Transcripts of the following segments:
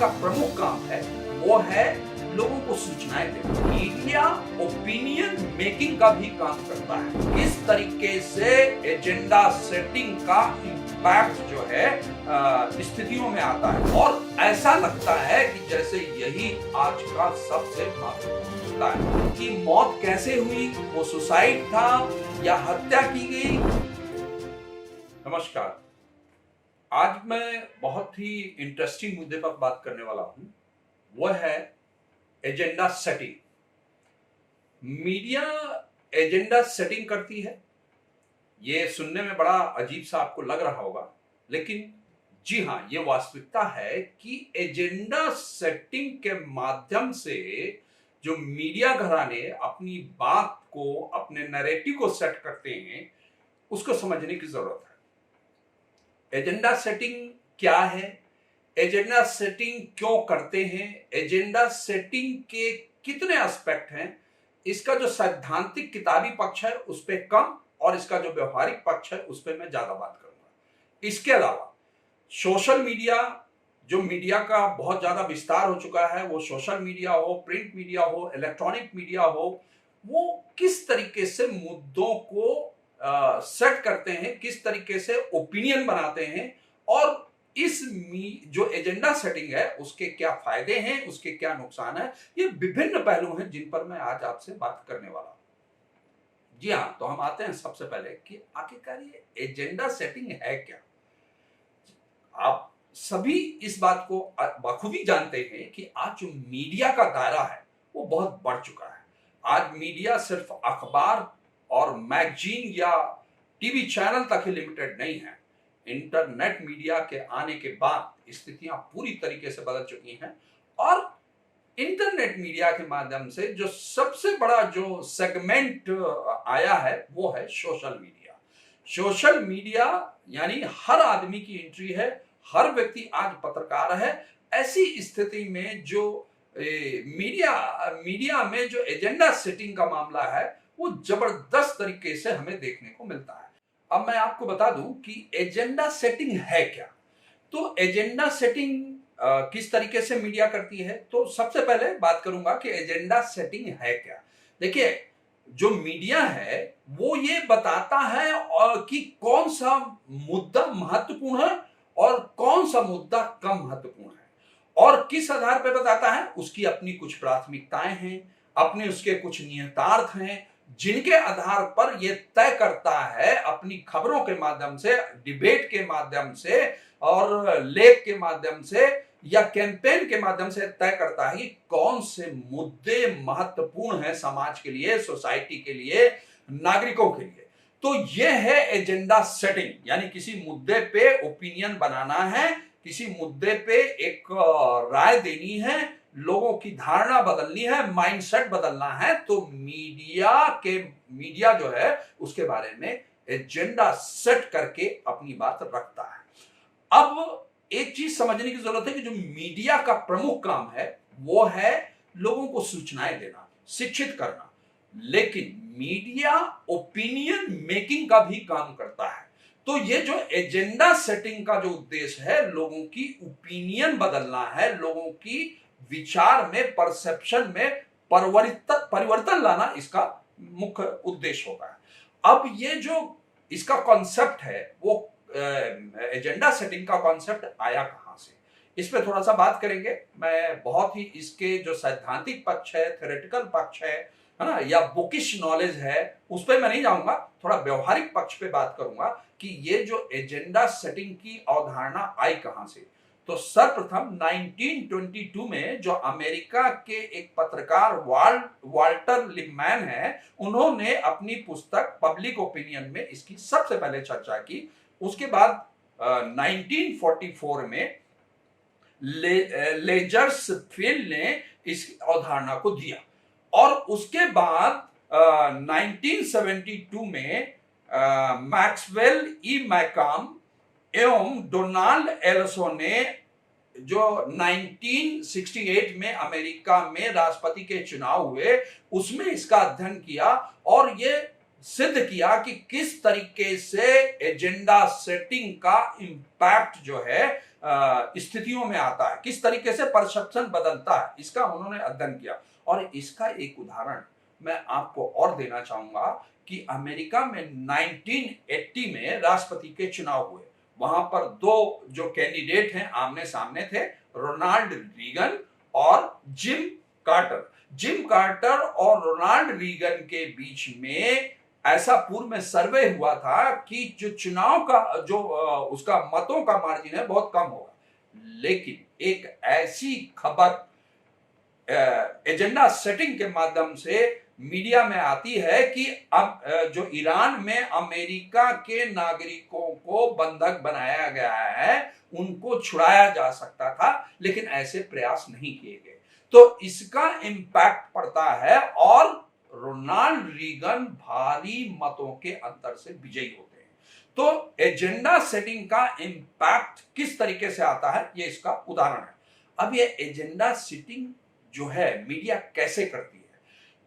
का प्रमुख काम है वो है लोगों को सूचनाएं देना। मीडिया ओपिनियन मेकिंग का भी काम करता है। किस तरीके से एजेंडा सेटिंग का इम्पैक्ट जो है स्थितियों में आता है, और ऐसा लगता है कि जैसे यही आज का सबसे महत्वपूर्ण मुद्दा है कि मौत कैसे हुई, वो सुसाइड था या हत्या की गई। नमस्कार, आज मैं बहुत ही इंटरेस्टिंग मुद्दे पर बात करने वाला हूं। वो है agenda setting. Media agenda setting करती है। ये सुनने में बड़ा अजीब सा आपको लग रहा होगा, लेकिन जी हाँ, ये वास्तविकता है कि एजेंडा सेटिंग के माध्यम से जो मीडिया घराने अपनी बात को, अपने नैरेटिव को सेट करते हैं, उसको समझने की जरूरत है। एजेंडा सेटिंग क्या है, एजेंडा सेटिंग क्यों करते हैं, एजेंडा सेटिंग के कितने एस्पेक्ट हैं, इसका जो सैद्धांतिक किताबी पक्ष है उस पर कम, और इसका जो व्यवहारिक पक्ष है उस पर मैं ज्यादा बात करूंगा। इसके अलावा सोशल मीडिया, जो मीडिया का बहुत ज्यादा विस्तार हो चुका है, वो सोशल मीडिया हो, प्रिंट मीडिया हो, इलेक्ट्रॉनिक मीडिया हो, वो किस तरीके से मुद्दों को सेट करते हैं, किस तरीके से ओपिनियन बनाते हैं, और इस जो एजेंडा सेटिंग है उसके क्या फायदे हैं, उसके क्या नुकसान है, ये विभिन्न पहलू हैं जिन पर मैं आज आपसे बात करने वाला हूं। जी हाँ, तो हम आते हैं सबसे पहले कि आखिरकार ये एजेंडा सेटिंग है क्या। आप सभी इस बात को बखूबी जानते हैं कि आज जो मीडिया का दायरा है वो बहुत बढ़ चुका है। आज मीडिया सिर्फ अखबार और मैगजीन या टीवी चैनल तक ही लिमिटेड नहीं है। इंटरनेट मीडिया के आने के बाद स्थितियां पूरी तरीके से बदल चुकी हैं, और इंटरनेट मीडिया के माध्यम से जो सबसे बड़ा जो सेगमेंट आया है वो है सोशल मीडिया। सोशल मीडिया यानी हर आदमी की एंट्री है, हर व्यक्ति आज पत्रकार है। ऐसी स्थिति में जो मीडिया में जो एजेंडा सेटिंग का मामला है वो जबरदस्त तरीके से हमें देखने को मिलता है। अब मैं आपको बता दूं कि एजेंडा सेटिंग है क्या। तो एजेंडा सेटिंग किस तरीके से मीडिया करती है, तो सबसे पहले बात करूंगा कि एजेंडा सेटिंग है क्या। देखिए, जो मीडिया है वो ये बताता है कि कौन सा मुद्दा महत्वपूर्ण है और कौन सा मुद्दा कम महत्वपूर्ण है, और किस आधार पर बताता है। उसकी अपनी कुछ प्राथमिकताएं हैं, अपने उसके कुछ नियतार्थ हैं, जिनके आधार पर यह तय करता है अपनी खबरों के माध्यम से, डिबेट के माध्यम से और लेख के माध्यम से या कैंपेन के माध्यम से तय करता है कि कौन से मुद्दे महत्वपूर्ण हैं समाज के लिए, सोसाइटी के लिए, नागरिकों के लिए। तो यह है एजेंडा सेटिंग, यानी किसी मुद्दे पे ओपिनियन बनाना है, किसी मुद्दे पे एक राय देनी है, लोगों की धारणा बदलनी है, माइंडसेट बदलना है। तो मीडिया जो है उसके बारे में एजेंडा सेट करके अपनी बात रखता है। अब एक चीज समझने की जरूरत है कि जो मीडिया का प्रमुख काम है वो है लोगों को सूचनाएं देना, शिक्षित करना, लेकिन मीडिया ओपिनियन मेकिंग का भी काम करता है। तो ये जो एजेंडा सेटिंग का जो उद्देश्य है, लोगों की ओपिनियन बदलना है, लोगों की विचार में, परसेप्शन में परिवर्तन लाना इसका मुख्य उद्देश्य होगा। अब ये जो इसका कॉन्सेप्ट है वो एजेंडा सेटिंग का कॉन्सेप्ट आया कहां से, इस पे थोड़ा सा बात करेंगे। मैं बहुत ही इसके जो सैद्धांतिक पक्ष है, थ्योरेटिकल पक्ष है ना, या बुकिश नॉलेज है, उस पर मैं नहीं जाऊंगा। थोड़ा व्यवहारिक पक्ष पे बात करूंगा कि ये जो एजेंडा सेटिंग की अवधारणा आई कहां से। तो सर्वप्रथम 1922 में जो अमेरिका के एक पत्रकार वाल्टर लिपमैन है, उन्होंने अपनी पुस्तक पब्लिक ओपिनियन में इसकी सबसे पहले चर्चा की। उसके बाद 1944 में लेजर्स फील्ड ने इस अवधारणा को दिया, और उसके बाद 1972 में मैक्सवेल ई मैकॉम एवं डोनाल्ड एल्सो ने जो 1968 में अमेरिका में राष्ट्रपति के चुनाव हुए उसमें इसका अध्ययन किया, और ये सिद्ध किया कि किस तरीके से एजेंडा सेटिंग का इम्पैक्ट जो है स्थितियों में आता है, किस तरीके से परसेप्शन बदलता है, इसका उन्होंने अध्ययन किया। और इसका एक उदाहरण मैं आपको और देना चाहूंगा कि अमेरिका में 1980 में राष्ट्रपति के चुनाव हुए। वहां पर दो जो कैंडिडेट हैं आमने सामने थे, रोनाल्ड रीगन और जिम कार्टर। जिम कार्टर और रोनाल्ड रीगन के बीच में ऐसा पूर्व में सर्वे हुआ था कि जो चुनाव का जो उसका मतों का मार्जिन है बहुत कम होगा। लेकिन एक ऐसी खबर एजेंडा सेटिंग के माध्यम से मीडिया में आती है कि अब जो ईरान में अमेरिका के नागरिकों को बंधक बनाया गया है उनको छुड़ाया जा सकता था, लेकिन ऐसे प्रयास नहीं किए गए। तो इसका इम्पैक्ट पड़ता है और रोनाल्ड रीगन भारी मतों के अंतर से विजयी होते हैं। तो एजेंडा सेटिंग का इम्पैक्ट किस तरीके से आता है, ये इसका उदाहरण है। अब ये एजेंडा सेटिंग जो है मीडिया कैसे करती है,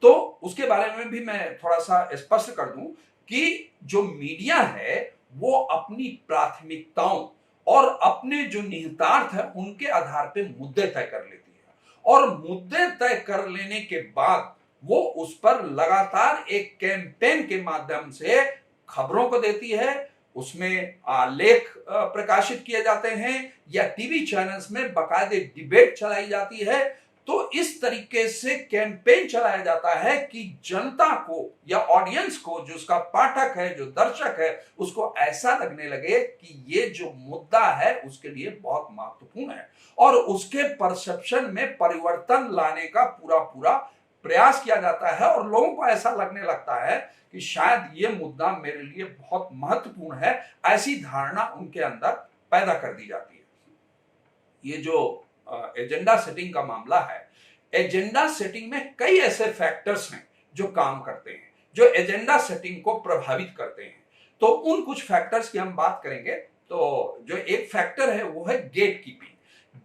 तो उसके बारे में भी मैं थोड़ा सा स्पष्ट कर दूं कि जो मीडिया है वो अपनी प्राथमिकताओं और अपने जो निहितार्थ है उनके आधार पे मुद्दे तय कर लेती है, और मुद्दे तय कर लेने के बाद वो उस पर लगातार एक कैंपेन के माध्यम से खबरों को देती है, उसमें लेख प्रकाशित किए जाते हैं या टीवी चैनल्स में बाकायदे डिबेट चलाई जाती है। तो इस तरीके से कैंपेन चलाया जाता है कि जनता को या ऑडियंस को, जो उसका पाठक है, जो दर्शक है, उसको ऐसा लगने लगे कि ये जो मुद्दा है उसके लिए बहुत महत्वपूर्ण है और उसके परसेप्शन में परिवर्तन लाने का पूरा पूरा प्रयास किया जाता है और लोगों को ऐसा लगने लगता है कि शायद ये मुद्दा मेरे लिए बहुत महत्वपूर्ण है, ऐसी धारणा उनके अंदर पैदा कर दी जाती है। ये जो एजेंडा सेटिंग का मामला है, एजेंडा सेटिंग में कई ऐसे फैक्टर्स हैं जो काम करते हैं, जो एजेंडा सेटिंग को प्रभावित करते हैं। तो उन कुछ फैक्टर्स की हम बात करेंगे। तो जो एक फैक्टर है वो है गेट कीपिंग।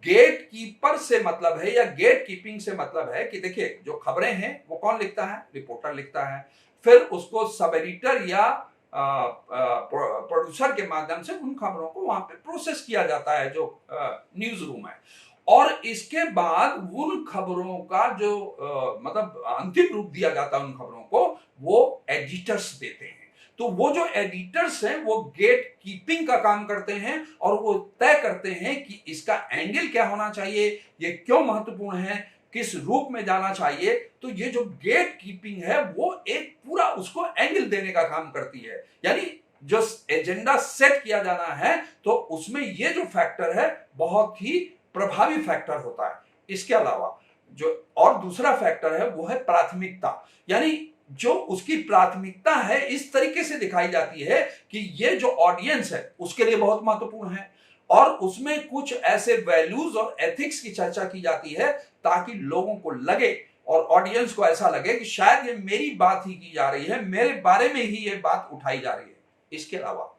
गेट कीपर से मतलब है या गेट कीपिंग से मतलब है कि देखिए जो खबरें हैं वो कौन लिखता है, रिपोर्टर लिखता है, फिर उसको सब एडिटर या प्रोड्यूसर के माध्यम से उन खबरों को वहां पे प्रोसेस किया जाता है जो न्यूज रूम है, और इसके बाद उन खबरों का जो मतलब अंतिम रूप दिया जाता है उन खबरों को, वो एडिटर्स देते हैं। तो वो जो एडिटर्स हैं वो गेट कीपिंग का काम करते हैं और वो तय करते हैं कि इसका एंगल क्या होना चाहिए, ये क्यों महत्वपूर्ण है, किस रूप में जाना चाहिए। तो ये जो गेट कीपिंग है वो एक पूरा उसको एंगल देने का काम करती है, यानी जो एजेंडा सेट किया जाना है तो उसमें ये जो फैक्टर है बहुत ही प्रभावी फैक्टर होता है। इसके अलावा जो और दूसरा फैक्टर है वो है प्राथमिकता, यानी जो उसकी प्राथमिकता है इस तरीके से दिखाई जाती है कि ये जो ऑडियंस है उसके लिए बहुत महत्वपूर्ण है, और उसमें कुछ ऐसे वैल्यूज और एथिक्स की चर्चा की जाती है ताकि लोगों को लगे और ऑडियंस को ऐसा लगे कि शायद ये मेरी बात ही की जा रही है, मेरे बारे में ही ये बात उठाई जा रही है। इसके अलावा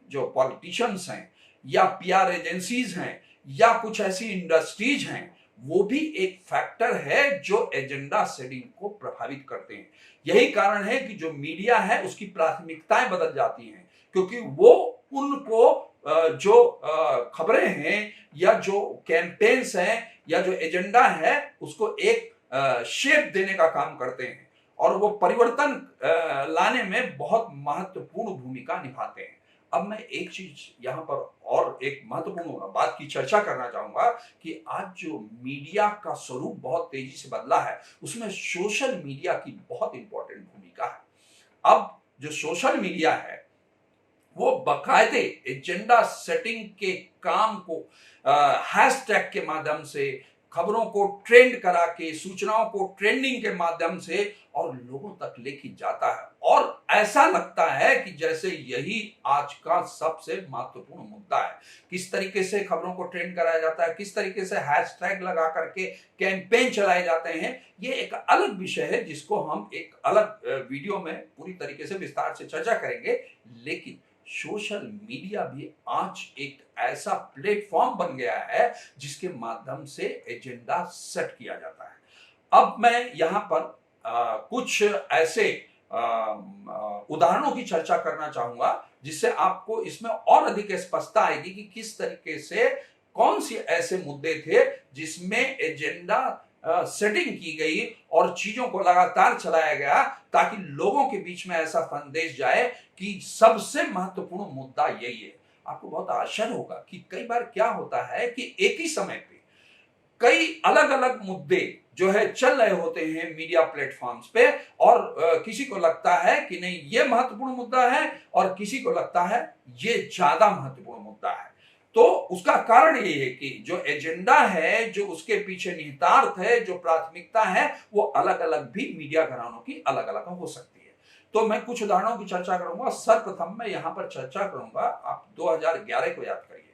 जो पॉलिटिशियंस हैं या पीआर एजेंसीज हैं या कुछ ऐसी इंडस्ट्रीज हैं, वो भी एक फैक्टर है जो एजेंडा सेटिंग को प्रभावित करते हैं। यही कारण है कि जो मीडिया है उसकी प्राथमिकताएं बदल जाती हैं, क्योंकि वो उनको जो खबरें हैं या जो कैंपेन्स हैं या जो एजेंडा है उसको एक शेप देने का काम करते हैं और वो परिवर्तन लाने में बहुत महत्वपूर्ण भूमिका निभाते हैं। अब मैं एक चीज यहां पर और एक महत्वपूर्ण बात की चर्चा करना चाहूंगा कि आज जो मीडिया का स्वरूप बहुत तेजी से बदला है उसमें सोशल मीडिया की बहुत इंपॉर्टेंट भूमिका है। अब जो सोशल मीडिया है वो बाकायदे एजेंडा सेटिंग के काम को हैशटैग के माध्यम से, खबरों को ट्रेंड करा के, सूचनाओं को ट्रेंडिंग के माध्यम से और लोगों तक लेके जाता है, और ऐसा लगता है कि जैसे यही आज का सबसे महत्वपूर्ण मुद्दा है। किस तरीके से खबरों को ट्रेंड कराया जाता है, किस तरीके से हैशटैग लगा करके कैंपेन चलाए जाते हैं, ये एक अलग विषय है जिसको हम एक अलग वीडियो में पूरी तरीके से विस्तार से चर्चा करेंगे। लेकिन सोशल मीडिया भी आज एक ऐसा प्लेटफॉर्म बन गया है जिसके माध्यम से एजेंडा सेट किया जाता है। अब मैं यहां पर कुछ ऐसे उदाहरणों की चर्चा करना चाहूंगा, जिससे आपको इसमें और अधिक स्पष्टता आएगी कि किस तरीके से कौन से ऐसे मुद्दे थे जिसमें एजेंडा सेटिंग की गई और चीजों को लगातार चलाया गया, ताकि लोगों के बीच में ऐसा संदेश जाए कि सबसे महत्वपूर्ण मुद्दा यही है। आपको बहुत आश्चर्य होगा कि कई बार क्या होता है कि एक ही समय पे कई अलग अलग मुद्दे जो है चल रहे होते हैं मीडिया प्लेटफॉर्म्स पे, और किसी को लगता है कि नहीं ये महत्वपूर्ण मुद्दा है, और किसी को लगता है ये ज्यादा महत्वपूर्ण मुद्दा है। तो उसका कारण ये है कि जो एजेंडा है, जो उसके पीछे निहितार्थ है, जो प्राथमिकता है, वो अलग अलग भी मीडिया घरानों की अलग अलग हो सकती है। तो मैं कुछ उदाहरणों की चर्चा करूंगा। सर्वप्रथम मैं यहां पर चर्चा करूंगा, आप 2011 को याद करिए,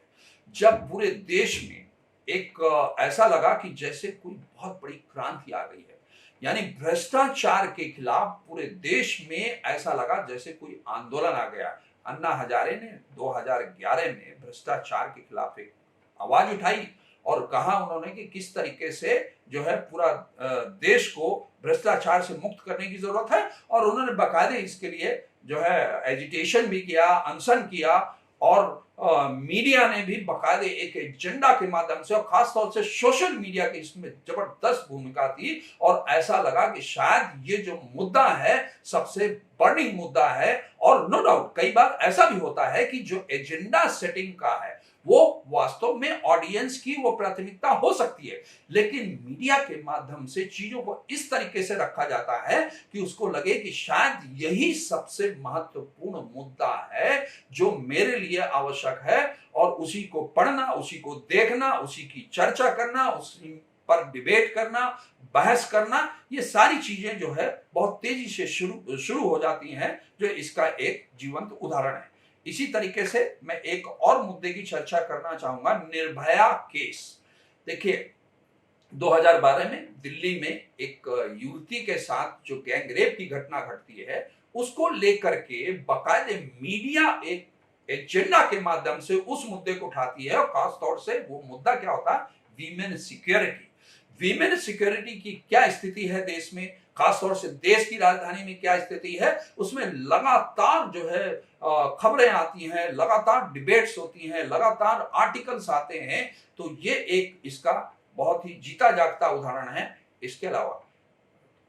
जब पूरे देश में एक ऐसा लगा कि जैसे कोई बहुत बड़ी क्रांति आ गई है, यानी भ्रष्टाचार के खिलाफ पूरे देश में ऐसा लगा जैसे कोई आंदोलन आ गया। अन्ना हजारे ने 2011 में भ्रष्टाचार के खिलाफ एक आवाज उठाई और कहा उन्होंने कि किस तरीके से जो है पूरा देश को भ्रष्टाचार से मुक्त करने की जरूरत है, और उन्होंने बाकायदे इसके लिए जो है एजिटेशन भी किया, अनशन किया, और मीडिया ने भी बाकायदे एक एजेंडा के माध्यम से, और खासतौर से सोशल मीडिया की इसमें जबरदस्त भूमिका थी, और ऐसा लगा कि शायद ये जो मुद्दा है सबसे बर्निंग मुद्दा है। और नो डाउट कई बार ऐसा भी होता है कि जो एजेंडा सेटिंग का है वो वास्तव में ऑडियंस की वो प्राथमिकता हो सकती है, लेकिन मीडिया के माध्यम से चीजों को इस तरीके से रखा जाता है कि उसको लगे कि शायद यही सबसे महत्वपूर्ण मुद्दा है जो मेरे लिए आवश्यक है, और उसी को पढ़ना, उसी को देखना, उसी की चर्चा करना, उसी पर डिबेट करना, बहस करना, ये सारी चीजें जो है बहुत तेजी से शुरू हो जाती हैं, जो इसका एक जीवंत उदाहरण है। इसी तरीके से मैं एक और मुद्दे की चर्चा करना चाहूंगा, निर्भया केस। देखिए 2012 में दिल्ली में एक युवती के साथ जो गैंगरेप की घटना घटती है, उसको लेकर के बाकायदे मीडिया एक एजेंडा के माध्यम से उस मुद्दे को उठाती है, और खासतौर से वो मुद्दा क्या होता है, वीमेन सिक्योरिटी। वीमेन सिक्योरिटी की क्या स्थिति है देश में, खासतौर से देश की राजधानी में क्या स्थिति है, उसमें लगातार जो है खबरें आती हैं, लगातार डिबेट्स होती हैं, लगातार आर्टिकल्स आते हैं। तो ये एक इसका बहुत ही जीता जागता उदाहरण है। इसके अलावा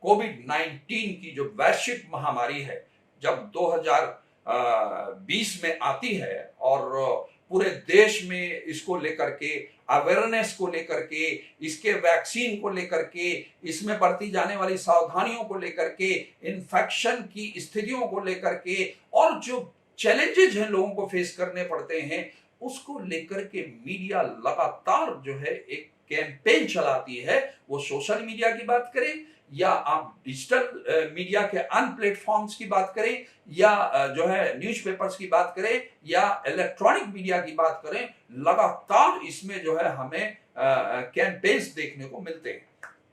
कोविड-19 की जो वैश्विक महामारी है, जब 2020 में आती है और पूरे देश में इसको लेकर के अवेयरनेस को लेकर के, इसके वैक्सीन को लेकर के, इसमें बरती जाने वाली सावधानियों को लेकर के, इन्फेक्शन की स्थितियों को लेकर के, और जो चैलेंजेस हैं लोगों को फेस करने पड़ते हैं, उसको लेकर के मीडिया लगातार जो है एक कैंपेन चलाती है। वो सोशल मीडिया की बात करें, या आप डिजिटल मीडिया के अन्य प्लेटफॉर्म्स की बात करें, या जो है न्यूज़पेपर्स की बात करें, या इलेक्ट्रॉनिक मीडिया की बात करें, लगातार इसमें जो है हमें कैंपेन्स देखने को मिलते हैं।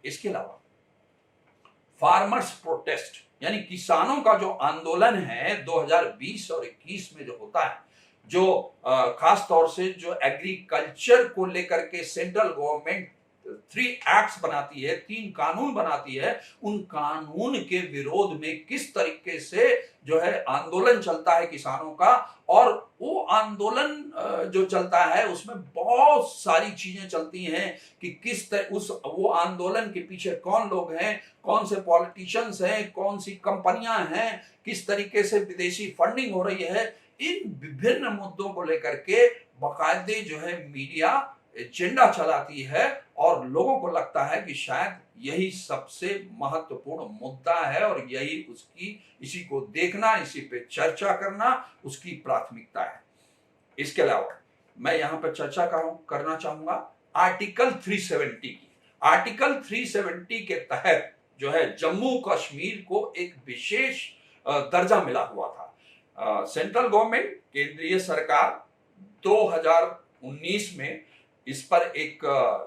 इसके अलावा फार्मर्स प्रोटेस्ट, यानी किसानों का जो आंदोलन है 2020 और 21 में जो होता है, जो खास तौर से जो एग्रीकल्चर को लेकर के सेंट्रल गवर्नमेंट 3 एक्ट्स बनाती है, 3 कानून बनाती है, उन कानून के विरोध में किस तरीके से जो है आंदोलन चलता है किसानों का, और वो आंदोलन जो चलता है उसमें बहुत सारी चीजें चलती हैं कि किस तरह वो आंदोलन के पीछे कौन लोग हैं, कौन से पॉलिटिशियंस हैं, कौन सी कंपनियां हैं, किस तरीके से विदेशी फंडिंग हो रही है। इन विभिन्न मुद्दों को लेकर के बाकायदे जो है मीडिया एजेंडा चलाती है, और लोगों को लगता है कि शायद यही सबसे महत्वपूर्ण मुद्दा है, और यही उसकी, इसी को देखना, इसी पे चर्चा करना उसकी प्राथमिकता है। इसके अलावा मैं यहां पर चर्चा करना चाहूंगा आर्टिकल 370 की। आर्टिकल 370 के तहत जो है जम्मू कश्मीर को एक विशेष दर्जा मिला हुआ था। सेंट्रल गवर्नमेंट, केंद्रीय सरकार 2019 में इस पर एक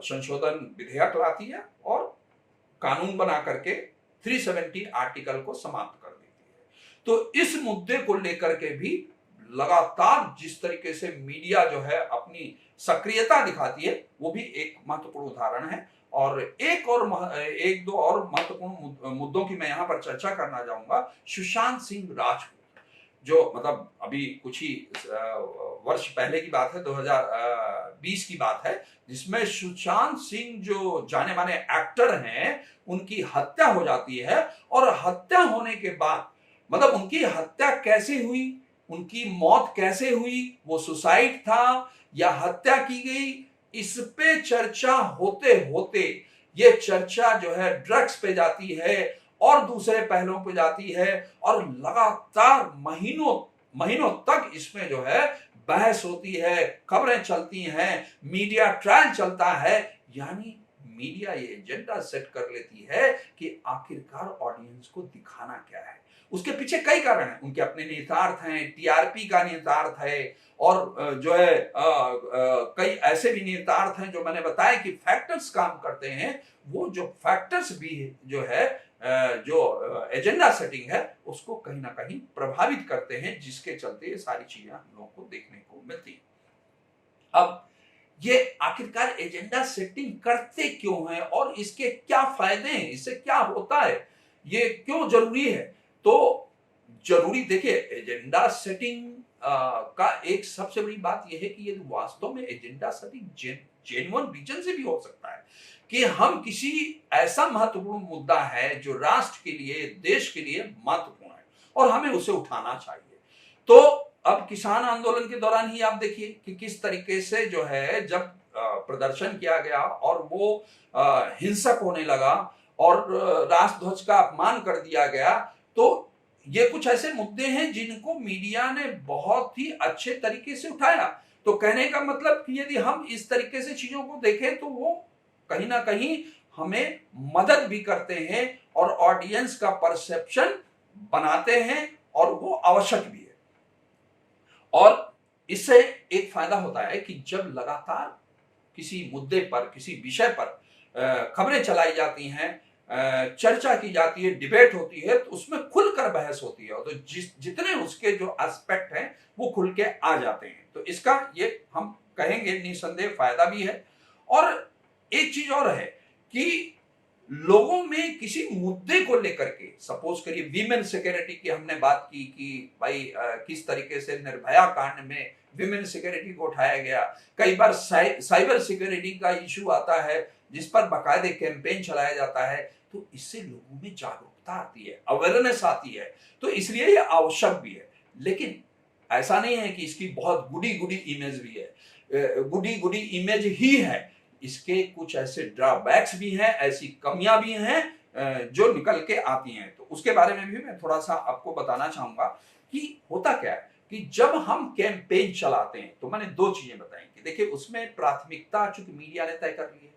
संशोधन विधेयक लाती है और कानून बना करके 370 आर्टिकल को समाप्त कर देती है। तो इस मुद्दे को लेकर के भी लगातार जिस तरीके से मीडिया जो है अपनी सक्रियता दिखाती है, वो भी एक महत्वपूर्ण उदाहरण है। और एक दो और महत्वपूर्ण मुद्दों की मैं यहाँ पर चर्चा करना चाहूंगा। सुशांत सिंह राजपूत, जो मतलब अभी कुछ ही वर्ष पहले की बात है, 2020 की बात है, जिसमें सुशांत सिंह जो जाने माने एक्टर हैं, उनकी हत्या हो जाती है। और हत्या होने के बाद मतलब उनकी हत्या कैसे हुई, उनकी मौत कैसे हुई, वो सुसाइड था या हत्या की गई, इस पे चर्चा होते होते ये चर्चा जो है ड्रग्स पे जाती है और दूसरे पहलुओं पे जाती है, और लगातार महीनों महीनों तक इसमें जो है बहस होती है, खबरें चलती हैं, मीडिया ट्रायल चलता है। यानी मीडिया ये एजेंडा सेट कर लेती है कि आखिरकार ऑडियंस को दिखाना क्या है। उसके पीछे कई कारण हैं, उनके अपने निहितार्थ हैं, टीआरपी का निहितार्थ है, और जो है कई ऐसे भी निहितार्थ हैं जो मैंने बताया कि फैक्टर्स काम करते हैं। वो जो फैक्टर्स भी जो है जो एजेंडा सेटिंग है उसको कहीं ना कहीं प्रभावित करते हैं, जिसके चलते ये सारी चीजें हम लोगों को देखने को मिलती हैं। अब ये आखिरकार एजेंडा सेटिंग करते क्यों हैं और इसके क्या फायदे हैं, इससे क्या होता है, ये क्यों जरूरी है? तो जरूरी देखिए, एजेंडा सेटिंग का एक सबसे बड़ी बात यह है कि यदि वास्तव में एजेंडा सेटिंग जेन्युइन रीजन से भी हो सकता है कि हम किसी ऐसा महत्वपूर्ण मुद्दा है जो राष्ट्र के लिए, देश के लिए महत्वपूर्ण है और हमें उसे उठाना चाहिए। तो अब किसान आंदोलन के दौरान ही आप देखिए कि किस तरीके से जो है जब प्रदर्शन किया गया और वो हिंसक होने लगा और राष्ट्रध्वज का अपमान कर दिया गया, तो ये कुछ ऐसे मुद्दे हैं जिनको मीडिया ने बहुत ही अच्छे तरीके से उठाया। तो कहने का मतलब कि यदि हम इस तरीके से चीजों को देखें तो वो कहीं ना कहीं हमें मदद भी करते हैं और ऑडियंस का परसेप्शन बनाते हैं, और वो आवश्यक भी है। और इससे एक फायदा होता है कि जब लगातार किसी मुद्दे पर, किसी विषय पर खबरें चलाई जाती हैं, चर्चा की जाती है, डिबेट होती है, तो उसमें खुलकर बहस होती है, तो जितने उसके जो एस्पेक्ट हैं वो खुल के आ जाते हैं। तो इसका ये हम कहेंगे निसंदेह फायदा भी है। और एक चीज और है कि लोगों में किसी मुद्दे को लेकर के, सपोज करिए वीमेन सिक्योरिटी की हमने बात की कि भाई किस तरीके से निर्भया कांड में विमेन सिक्योरिटी को उठाया गया। कई बार साइबर सिक्योरिटी का इशू आता है जिस पर बाकायदे कैंपेन चलाया जाता है, तो इससे लोगों में जागरूकता आती है, अवेयरनेस आती है, तो इसलिए ये आवश्यक भी है। लेकिन ऐसा नहीं है कि इसकी बहुत गुडी गुडी इमेज भी है, गुडी गुडी इमेज ही है, इसके कुछ ऐसे ड्रॉबैक्स भी हैं, ऐसी कमियां भी हैं जो निकल के आती हैं। तो उसके बारे में भी मैं थोड़ा सा आपको बताना चाहूंगा कि होता क्या है कि जब हम कैंपेन चलाते हैं तो मैंने दो चीजें बताई कि देखिए उसमें प्राथमिकता चूंकि मीडिया ने तय कर ली है,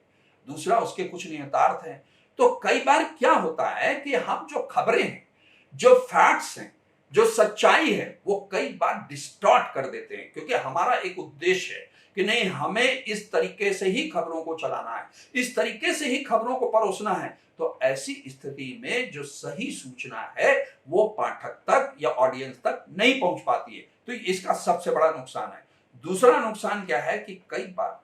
दूसरा उसके कुछ निहितार्थ हैं। तो कई बार क्या होता है कि हम जो खबरें हैं, जो फैक्ट्स हैं, जो सच्चाई है, वो कई बार डिस्टॉर्ट कर देते हैं, क्योंकि हमारा एक उद्देश्य है कि नहीं, हमें इस तरीके से ही खबरों को चलाना है, इस तरीके से ही खबरों को परोसना है। तो ऐसी स्थिति में जो सही सूचना है वो पाठक तक या ऑडियंस तक नहीं पहुंच पाती है, तो इसका सबसे बड़ा नुकसान है। दूसरा नुकसान क्या है कि कई बार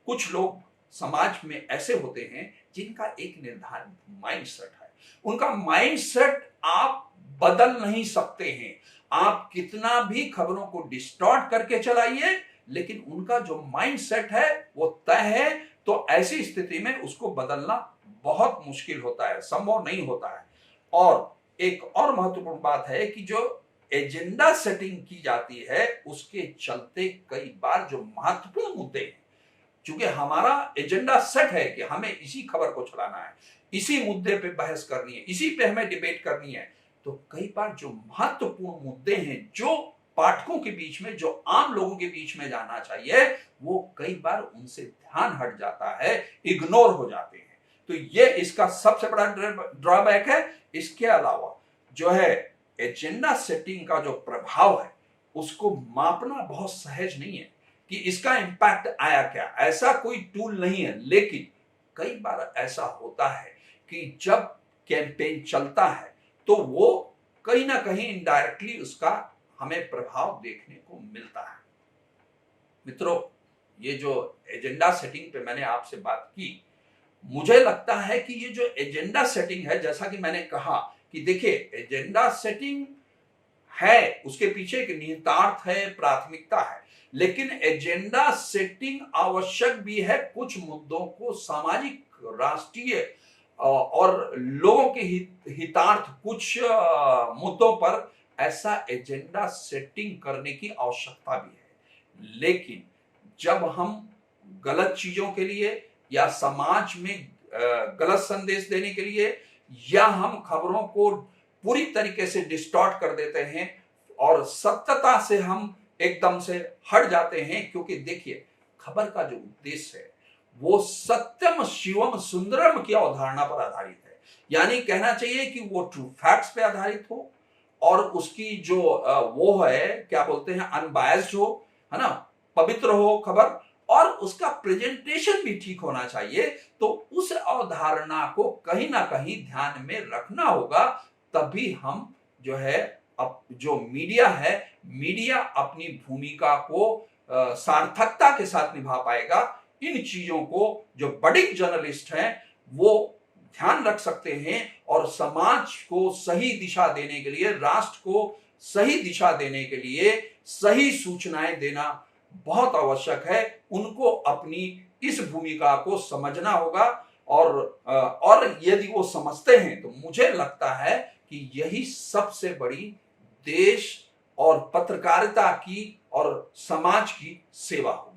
कुछ लोग समाज में ऐसे होते हैं जिनका एक निर्धारित माइंडसेट है, उनका माइंडसेट आप बदल नहीं सकते हैं। आप कितना भी खबरों को डिस्टॉर्ट करके चलाइए, लेकिन उनका जो माइंडसेट है वो तय है। तो ऐसी स्थिति में उसको बदलना बहुत मुश्किल होता है, संभव नहीं होता है। और एक और महत्वपूर्ण बात है कि जो एजेंडा सेटिंग की जाती है उसके चलते कई बार जो महत्वपूर्ण मुद्दे हैं, क्योंकि हमारा एजेंडा सेट है कि हमें इसी खबर को चलाना है, इसी मुद्दे पे बहस करनी है, इसी पे हमें डिबेट करनी है, तो कई बार जो महत्वपूर्ण मुद्दे हैं जो पाठकों के बीच में, जो आम लोगों के बीच में जाना चाहिए, वो कई बार उनसे ध्यान हट जाता है, इग्नोर हो जाते हैं। तो ये इसका सबसे बड़ा ड्रॉबैक है। इसके अलावा जो है एजेंडा सेटिंग का जो प्रभाव है उसको मापना बहुत सहज नहीं है कि इसका इंपैक्ट आया क्या, ऐसा कोई टूल नहीं है। लेकिन कई बार ऐसा होता है कि जब कैंपेन चलता है तो वो कहीं ना कहीं इनडायरेक्टली उसका हमें प्रभाव देखने को मिलता है। मित्रों, ये जो एजेंडा सेटिंग पे मैंने आपसे बात की, मुझे लगता है कि ये जो एजेंडा सेटिंग है, जैसा कि मैंने कहा कि देखिए एजेंडा सेटिंग है, उसके पीछे एक निहितार्थ है, प्राथमिकता है, लेकिन एजेंडा सेटिंग आवश्यक भी है कुछ मुद्दों को सामाजिक, राष्ट्रीय और लोगों के हितार्थ कुछ मुद्दों पर ऐसा एजेंडा सेटिंग करने की आवश्यकता भी है। लेकिन जब हम गलत चीजों के लिए या समाज में गलत संदेश देने के लिए या हम खबरों को पूरी तरीके से डिस्टॉर्ट कर देते हैं और सत्यता से हम एकदम से हट जाते हैं, क्योंकि देखिए खबर का जो उद्देश्य है वो सत्यम शिवम सुंदरम की अवधारणा पर आधारित है। यानी कहना चाहिए कि वो ट्रू फैक्ट्स पे आधारित हो और उसकी जो वो है क्या बोलते हैं अनबायस्ड हो, है ना, पवित्र हो खबर, और उसका प्रेजेंटेशन भी ठीक होना चाहिए। तो उस अवधारणा को कहीं ना कहीं ध्यान में रखना होगा, तभी हम जो है अब जो मीडिया है, मीडिया अपनी भूमिका को सार्थकता के साथ निभा पाएगा। इन चीजों को जो बड़े जर्नलिस्ट हैं वो ध्यान रख सकते हैं और समाज को सही दिशा देने के लिए, राष्ट्र को सही दिशा देने के लिए सही सूचनाएं देना बहुत आवश्यक है। उनको अपनी इस भूमिका को समझना होगा और यदि वो समझते हैं तो मुझे लगता है कि यही सबसे बड़ी देश और पत्रकारिता की और समाज की सेवा होगी।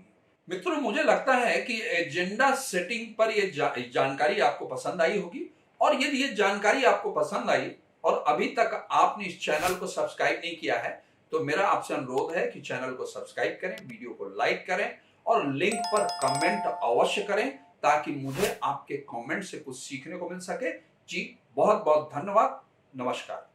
मित्रों, मुझे लगता है कि एजेंडा सेटिंग पर ये जानकारी आपको पसंद आई होगी, और यदि ये जानकारी आपको पसंद आई और अभी तक आपने इस चैनल को सब्सक्राइब नहीं किया है तो मेरा आपसे अनुरोध है कि चैनल को सब्सक्राइब करें, वीडियो को लाइक करें और लिंक पर कमेंट अवश्य करें ताकि मुझे आपके कमेंट से कुछ सीखने को मिल सके। जी बहुत बहुत धन्यवाद। नमस्कार।